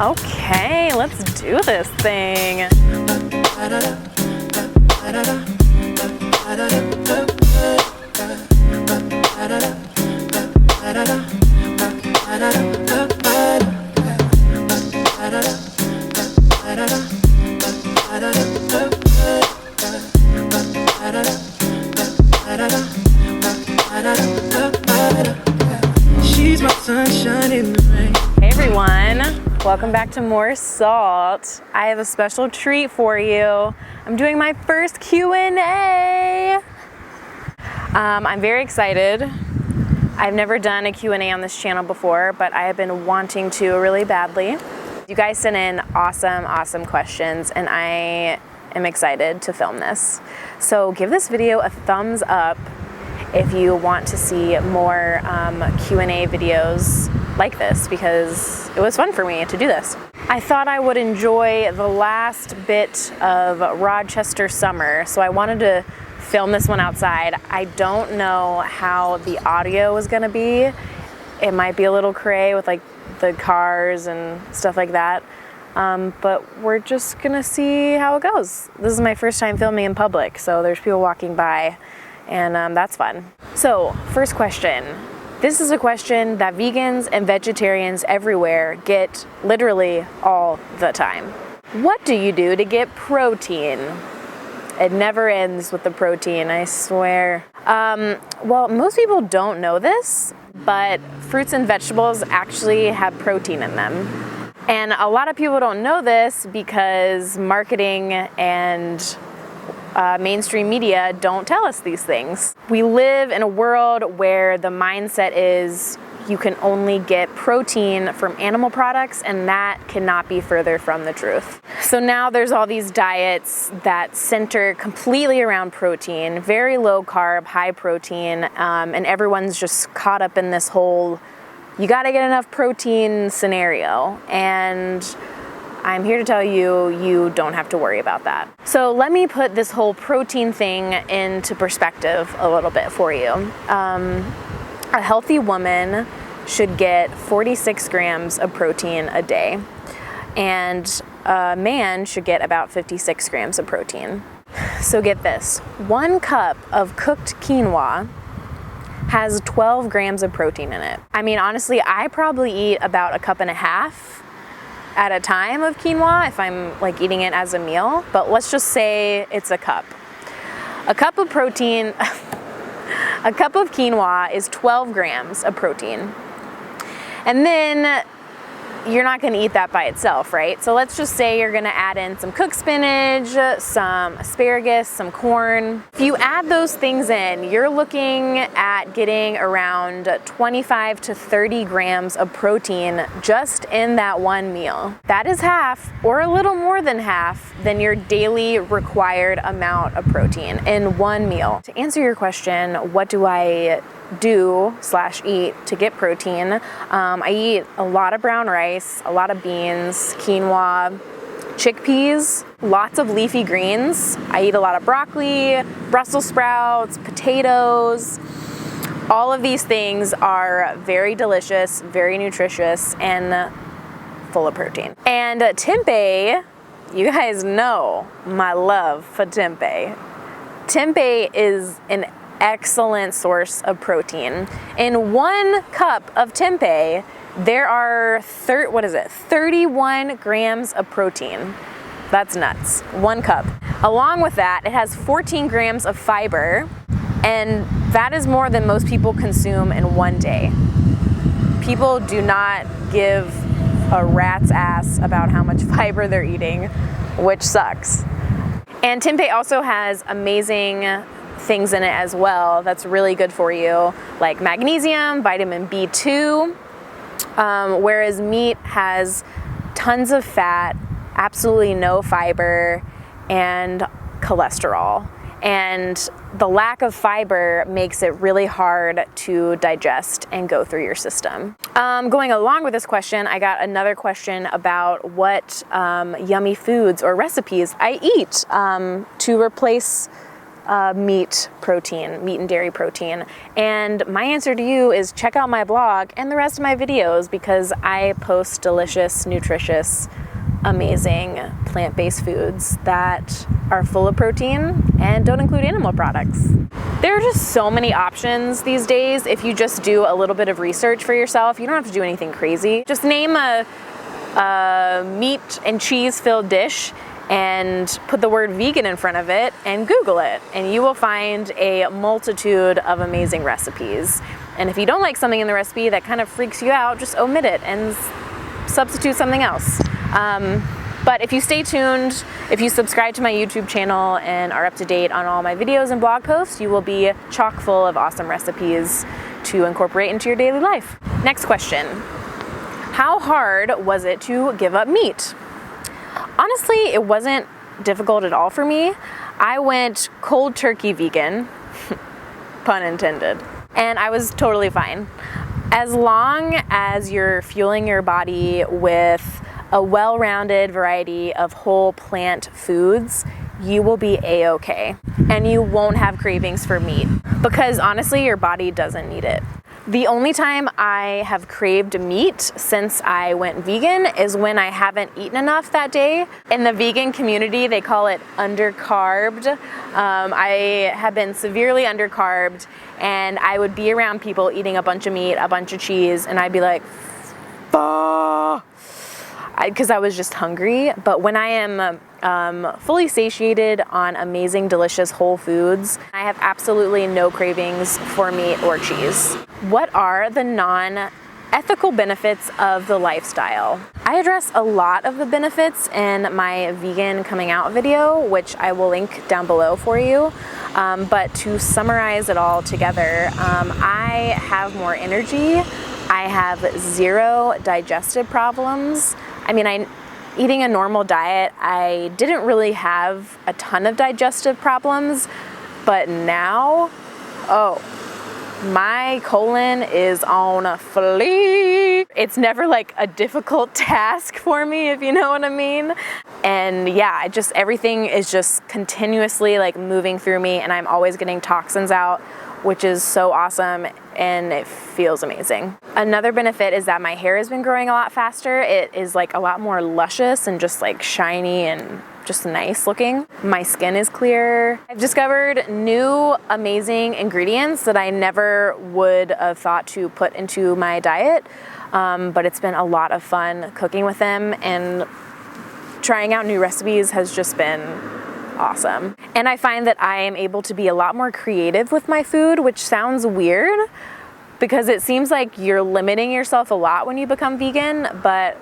Okay, let's do this thing. She's my sunshine in the rain. Hey everyone, welcome back to More Salt. I have a special treat for you. I'm doing my first Q&A. I'm very excited. I've never done a Q&A on this channel before, but I have been wanting to really badly. You guys sent in awesome questions, and I am excited to film this. So give this video a thumbs up if you want to see more Q&A videos like this, because it was fun for me to do this. I thought I would enjoy the last bit of Rochester summer, so I wanted to film this one outside. I don't know how the audio is gonna be. It might be a little cray with like the cars and stuff like that, but we're just gonna see how it goes. This is my first time filming in public, so there's people walking by, and that's fun. So, first question. This is a question that vegans and vegetarians everywhere get literally all the time. What do you do to get protein? It never ends with the protein, I swear. Well, most people don't know this, but fruits and vegetables actually have protein in them. And a lot of people don't know this because marketing and mainstream media don't tell us these things. We live in a world where the mindset is you can only get protein from animal products, and that cannot be further from the truth. So now there's all these diets that center completely around protein, very low carb, high protein, and everyone's just caught up in this whole you gotta get enough protein scenario. And I'm here to tell you, you don't have to worry about that. So let me put this whole protein thing into perspective a little bit for you. A healthy woman should get 46 grams of protein a day, and a man should get about 56 grams of protein. So get this, 1 cup of cooked quinoa has 12 grams of protein in it. I mean, honestly, I probably eat about 1.5 cups at a time of quinoa if I'm like eating it as a meal, but let's just say it's a cup. A cup of protein, a cup of quinoa is 12 grams of protein. And then you're not gonna eat that by itself, right? So let's just say you're gonna add in some cooked spinach, some asparagus, some corn. If you add those things in, you're looking at getting around 25 to 30 grams of protein just in that one meal. That is half, or a little more than half, than your daily required amount of protein in one meal. To answer your question, what do I do/eat to get protein? I eat a lot of brown rice, a lot of beans, quinoa, chickpeas, lots of leafy greens. I eat a lot of broccoli, Brussels sprouts, potatoes. All of these things are very delicious, very nutritious, and full of protein. And tempeh, you guys know my love for tempeh. Tempeh is an excellent source of protein. In 1 cup of tempeh, there are 31 grams of protein. That's nuts. 1 cup. Along with that, it has 14 grams of fiber, and that is more than most people consume in one day. People do not give a rat's ass about how much fiber they're eating, which sucks. And tempeh also has amazing things in it as well that's really good for you, like magnesium, vitamin B2, whereas meat has tons of fat, absolutely no fiber, and cholesterol. And the lack of fiber makes it really hard to digest and go through your system. Going along with this question, I got another question about what yummy foods or recipes I eat to replace meat and dairy protein? And my answer to you is check out my blog and the rest of my videos, because I post delicious, nutritious, amazing plant-based foods that are full of protein and don't include animal products. There are just so many options these days. If you just do a little bit of research for yourself, you don't have to do anything crazy. Just name a meat and cheese filled dish and put the word vegan in front of it and Google it, and you will find a multitude of amazing recipes. And if you don't like something in the recipe that kind of freaks you out, just omit it and substitute something else. But if you stay tuned, if you subscribe to my YouTube channel and are up to date on all my videos and blog posts, you will be chock full of awesome recipes to incorporate into your daily life. Next question. How hard was it to give up meat? Honestly, it wasn't difficult at all for me. I went cold turkey vegan, pun intended, and I was totally fine. As long as you're fueling your body with a well-rounded variety of whole plant foods, you will be a-okay, and you won't have cravings for meat, because honestly, your body doesn't need it. The only time I have craved meat since I went vegan is when I haven't eaten enough that day. In the vegan community, they call it undercarbed. I have been severely undercarbed, and I would be around people eating a bunch of meat, a bunch of cheese, and I'd be like, fuck, because I was just hungry. But when I am fully satiated on amazing, delicious whole foods, I have absolutely no cravings for meat or cheese. What are the non-ethical benefits of the lifestyle? I address a lot of the benefits in my vegan coming out video, which I will link down below for you. But to summarize it all together, I have more energy. I have zero digestive problems. I mean, eating a normal diet, I didn't really have a ton of digestive problems, but now, oh, my colon is on fleek. It's never like a difficult task for me, if you know what I mean. And yeah, everything is just continuously like moving through me, and I'm always getting toxins out, which is so awesome, and it feels amazing. Another benefit is that my hair has been growing a lot faster. It is like a lot more luscious and just like shiny and just nice looking. My skin is clear. I've discovered new amazing ingredients that I never would have thought to put into my diet, but it's been a lot of fun cooking with them, and trying out new recipes has just been awesome. And I find that I am able to be a lot more creative with my food, which sounds weird because it seems like you're limiting yourself a lot when you become vegan, but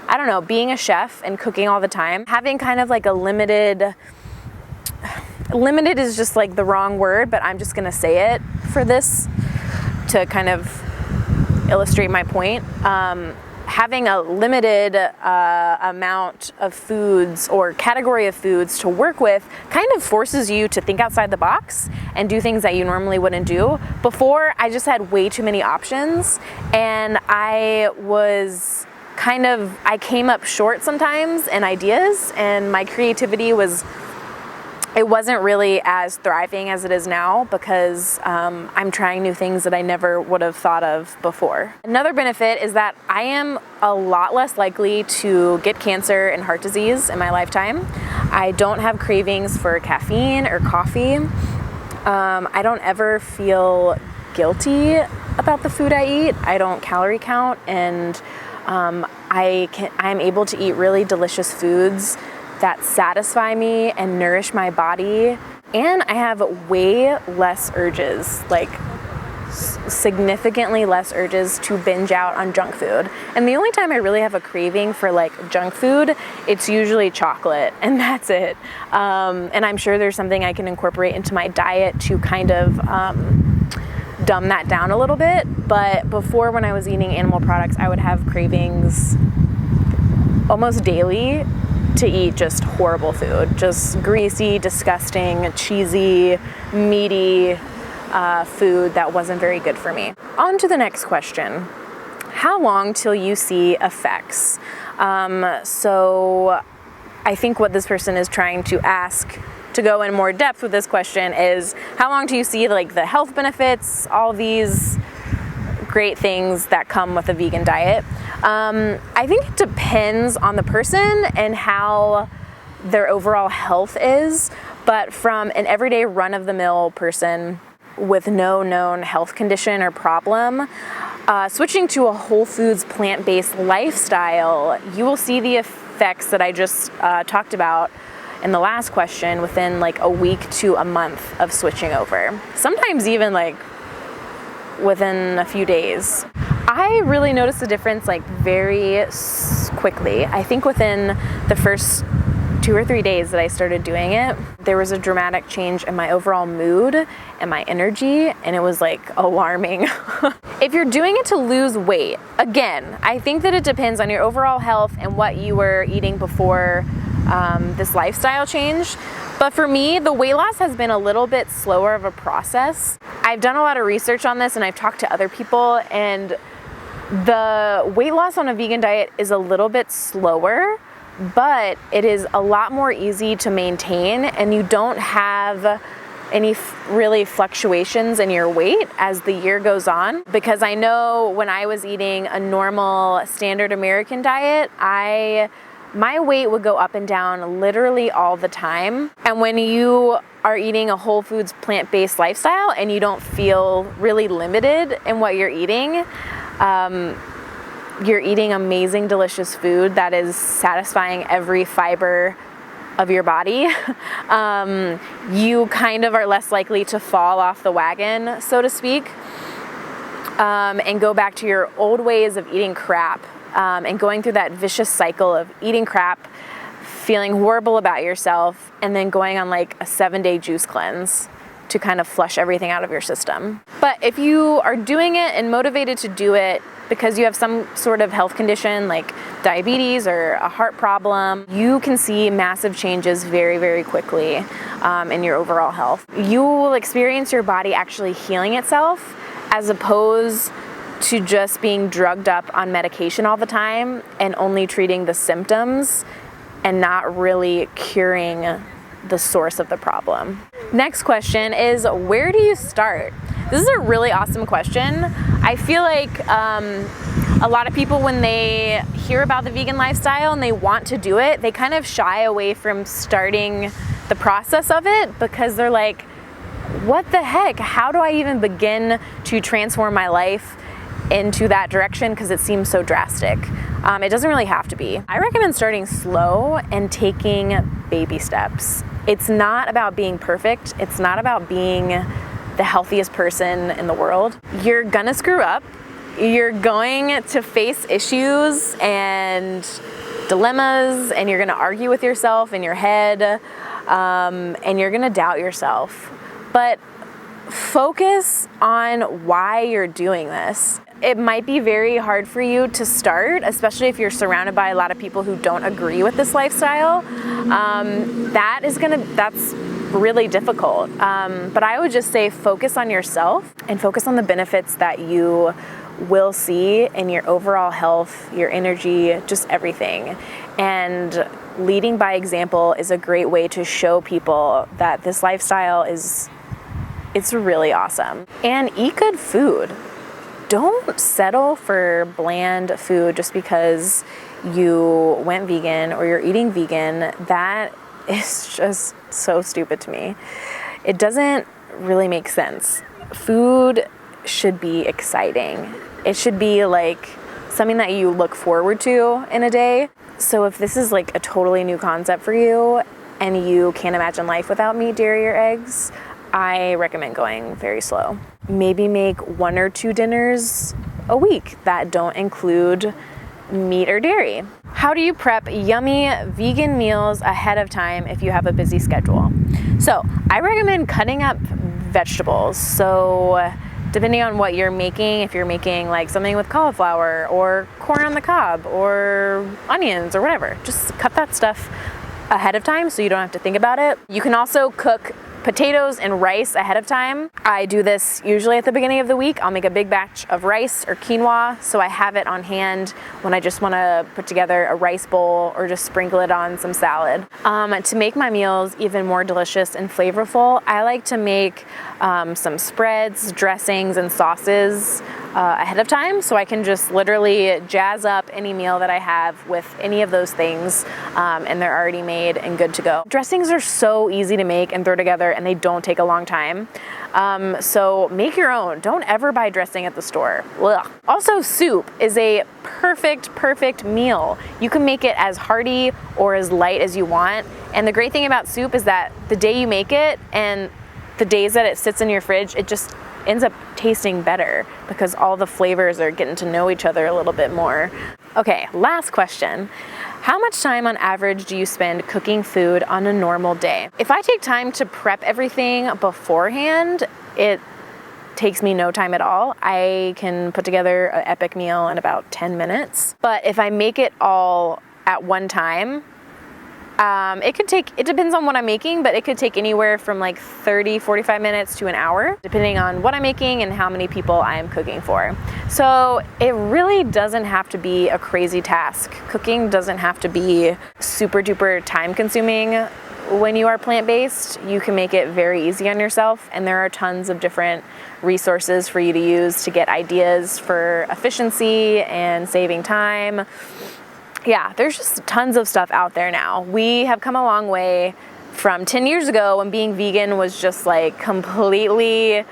I don't know, being a chef and cooking all the time, having kind of like a limited is just like the wrong word, but I'm just gonna say it for this to kind of illustrate my point. Having a limited amount of foods or category of foods to work with kind of forces you to think outside the box and do things that you normally wouldn't do. Before, I just had way too many options, and I came up short sometimes in ideas, and my creativity wasn't really as thriving as it is now, because I'm trying new things that I never would have thought of before. Another benefit is that I am a lot less likely to get cancer and heart disease in my lifetime. I don't have cravings for caffeine or coffee. I don't ever feel guilty about the food I eat. I don't calorie count, and I'm able to eat really delicious foods that satisfy me and nourish my body. And I have way less urges, like significantly less urges to binge out on junk food. And the only time I really have a craving for like junk food, it's usually chocolate, and that's it. And I'm sure there's something I can incorporate into my diet to kind of dumb that down a little bit. But before, when I was eating animal products, I would have cravings almost daily to eat just horrible food, just greasy, disgusting, cheesy, meaty food that wasn't very good for me. On to the next question. How long till you see effects? So I think what this person is trying to ask to go in more depth with this question is, how long do you see like the health benefits, all these great things that come with a vegan diet? I think it depends on the person and how their overall health is, but from an everyday run-of-the-mill person with no known health condition or problem, switching to a whole foods plant-based lifestyle, you will see the effects that I just talked about in the last question within like a week to a month of switching over. Sometimes even like within a few days. I really noticed the difference like very quickly. I think within the first 2 or 3 days that I started doing it, there was a dramatic change in my overall mood and my energy, and it was like alarming. If you're doing it to lose weight, again, I think that it depends on your overall health and what you were eating before this lifestyle change. But for me, the weight loss has been a little bit slower of a process. I've done a lot of research on this and I've talked to other people, and the weight loss on a vegan diet is a little bit slower, but it is a lot more easy to maintain, and you don't have any really fluctuations in your weight as the year goes on. Because I know when I was eating a normal standard American diet, my weight would go up and down literally all the time. And when you are eating a whole foods plant-based lifestyle and you don't feel really limited in what you're eating amazing, delicious food that is satisfying every fiber of your body, you kind of are less likely to fall off the wagon, so to speak, and go back to your old ways of eating crap, and going through that vicious cycle of eating crap, feeling horrible about yourself, and then going on like a 7-day juice cleanse to kind of flush everything out of your system. But if you are doing it and motivated to do it because you have some sort of health condition like diabetes or a heart problem, you can see massive changes very, very quickly in your overall health. You will experience your body actually healing itself as opposed to just being drugged up on medication all the time and only treating the symptoms and not really curing the source of the problem. Next question is, where do you start? This is a really awesome question. I feel like a lot of people, when they hear about the vegan lifestyle and they want to do it, they kind of shy away from starting the process of it because they're like, what the heck? How do I even begin to transform my life into that direction? Because it seems so drastic. It doesn't really have to be. I recommend starting slow and taking baby steps. It's not about being perfect. It's not about being the healthiest person in the world. You're gonna screw up. You're going to face issues and dilemmas, and you're gonna argue with yourself in your head, and you're gonna doubt yourself. But focus on why you're doing this. It might be very hard for you to start, especially if you're surrounded by a lot of people who don't agree with this lifestyle. That's really difficult. But I would just say focus on yourself and focus on the benefits that you will see in your overall health, your energy, just everything. And leading by example is a great way to show people that this lifestyle it's really awesome. And eat good food. Don't settle for bland food just because you went vegan or you're eating vegan. That is just so stupid to me. It doesn't really make sense. Food should be exciting. It should be like something that you look forward to in a day. So if this is like a totally new concept for you and you can't imagine life without meat, dairy, or eggs, I recommend going very slow. Maybe make 1 or 2 dinners a week that don't include meat or dairy. How do you prep yummy vegan meals ahead of time if you have a busy schedule? So I recommend cutting up vegetables. So depending on what you're making, if you're making like something with cauliflower or corn on the cob or onions or whatever, just cut that stuff ahead of time so you don't have to think about it. You can also cook potatoes and rice ahead of time. I do this usually at the beginning of the week. I'll make a big batch of rice or quinoa, so I have it on hand when I just want to put together a rice bowl or just sprinkle it on some salad. To make my meals even more delicious and flavorful, I like to make some spreads, dressings, and sauces ahead of time, so I can just literally jazz up any meal that I have with any of those things, and they're already made and good to go. Dressings are so easy to make and throw together, and they don't take a long time. So make your own. Don't ever buy dressing at the store. Ugh. Also, soup is a perfect meal. You can make it as hearty or as light as you want. And the great thing about soup is that the day you make it and the days that it sits in your fridge, it just ends up tasting better because all the flavors are getting to know each other a little bit more. Okay, last question. How much time on average do you spend cooking food on a normal day? If I take time to prep everything beforehand, it takes me no time at all. I can put together an epic meal in about 10 minutes. But if I make it all at one time, it depends on what I'm making, but it could take anywhere from like 30, 45 minutes to an hour, depending on what I'm making and how many people I am cooking for. So it really doesn't have to be a crazy task. Cooking doesn't have to be super duper time consuming. When you are plant-based, you can make it very easy on yourself, and there are tons of different resources for you to use to get ideas for efficiency and saving time. Yeah, there's just tons of stuff out there now. We have come a long way from 10 years ago when being vegan was just like completely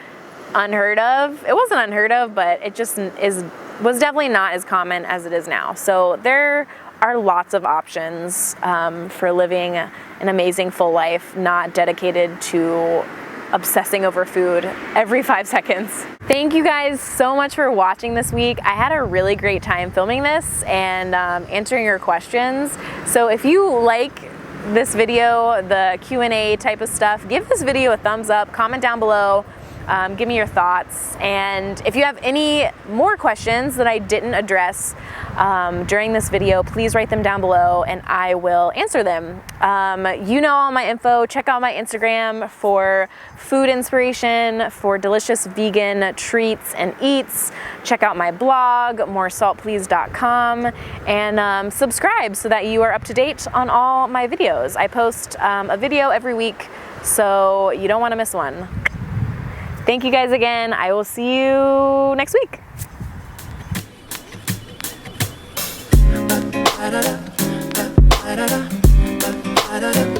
unheard of. It wasn't unheard of, but it just was definitely not as common as it is now. So there are lots of options for living an amazing full life, not dedicated to obsessing over food every 5 seconds. Thank you guys so much for watching this week. I had a really great time filming this and answering your questions. So if you like this video, the Q&A type of stuff, give this video a thumbs up, comment down below, give me your thoughts. And if you have any more questions that I didn't address during this video, please write them down below and I will answer them. You know all my info. Check out my Instagram for food inspiration, for delicious vegan treats and eats. Check out my blog, MoreSaltPlease.com, and subscribe so that you are up to date on all my videos. I post a video every week, so you don't want to miss one. Thank you guys again. I will see you next week. Da da da da da da da da da.